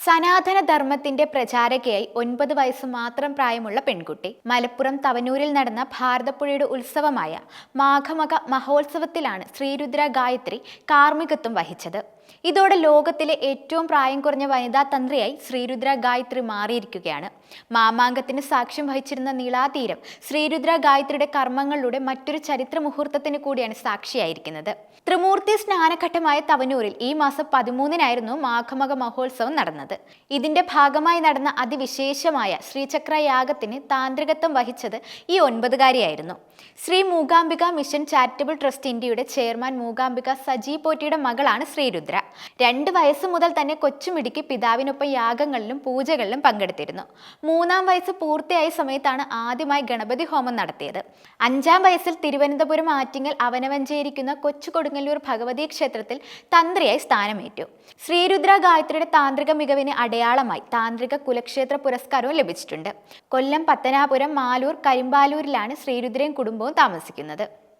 സനാതന ധർമ്മത്തിന്റെ പ്രചാരകയായി 9 വയസ്സ് മാത്രം പ്രായമുള്ള പെൺകുട്ടി മലപ്പുറം തവനൂരിൽ നടന്ന ഭാരതപ്പുഴയുടെ ഉത്സവമായ മാഘമക മഹോത്സവത്തിലാണ് ശ്രീരുദ്ര ഗായത്രി കാർമ്മികത്വം വഹിച്ചത്. ഇതോടെ ലോകത്തിലെ ഏറ്റവും പ്രായം കുറഞ്ഞ വനിതാ തന്ത്രിയായി ശ്രീരുദ്ര ഗായത്രി മാറിയിരിക്കുകയാണ്. മാമാങ്കത്തിന് സാക്ഷ്യം വഹിച്ചിരുന്ന നീളാതീരം ശ്രീരുദ്ര ഗായത്രിയുടെ കർമ്മങ്ങളിലൂടെ മറ്റൊരു ചരിത്ര മുഹൂർത്തത്തിന് കൂടിയാണ് സാക്ഷിയായിരിക്കുന്നത്. ത്രിമൂർത്തി സ്നാനഘട്ടമായ തവനൂരിൽ ഈ മാസം 13-നായിരുന്നു മാഘമക മഹോത്സവം നടന്നത്. ഇതിന്റെ ഭാഗമായി നടന്ന അതിവിശേഷമായ ശ്രീചക്ര യാഗത്തിന് താന്ത്രികത്വം വഹിച്ചത് ഈ 9-കാരിയായിരുന്നു. Shri Mookambika mission charitable trust ഇന്ത്യയുടെ ചെയർമാൻ മൂകാംബിക സജി പോറ്റിയുടെ മകളാണ് ശ്രീരുദ്ര. 2 വയസ്സ് മുതൽ തന്നെ കൊച്ചുമിടിക്ക് പിതാവിനൊപ്പം യാഗങ്ങളിലും പൂജകളിലും പങ്കെടുത്തിരുന്നു. 3-ാം വയസ്സ് പൂർത്തിയായ സമയത്താണ് ആദ്യമായി ഗണപതി ഹോമം നടത്തിയത്. 5-ാം വയസ്സിൽ തിരുവനന്തപുരം ആറ്റിങ്ങൽ അവനവഞ്ചേരിക്കുന്ന കൊച്ചു കൊടുങ്ങല്ലൂർ ഭഗവതി ക്ഷേത്രത്തിൽ തന്ത്രിയായി സ്ഥാനമേറ്റു. ശ്രീരുദ്ര ഗായത്രിയുടെ താന്ത്രിക മികവിന് അടയാളമായി താന്ത്രിക കുലക്ഷേത്ര പുരസ്കാരവും ലഭിച്ചിട്ടുണ്ട്. കൊല്ലം, പത്തനാപുരം, മാലൂർ, കരിമ്പാലൂരിലാണ് ശ്രീരുദ്രയും കുടുംബവും താമസിക്കുന്നത്.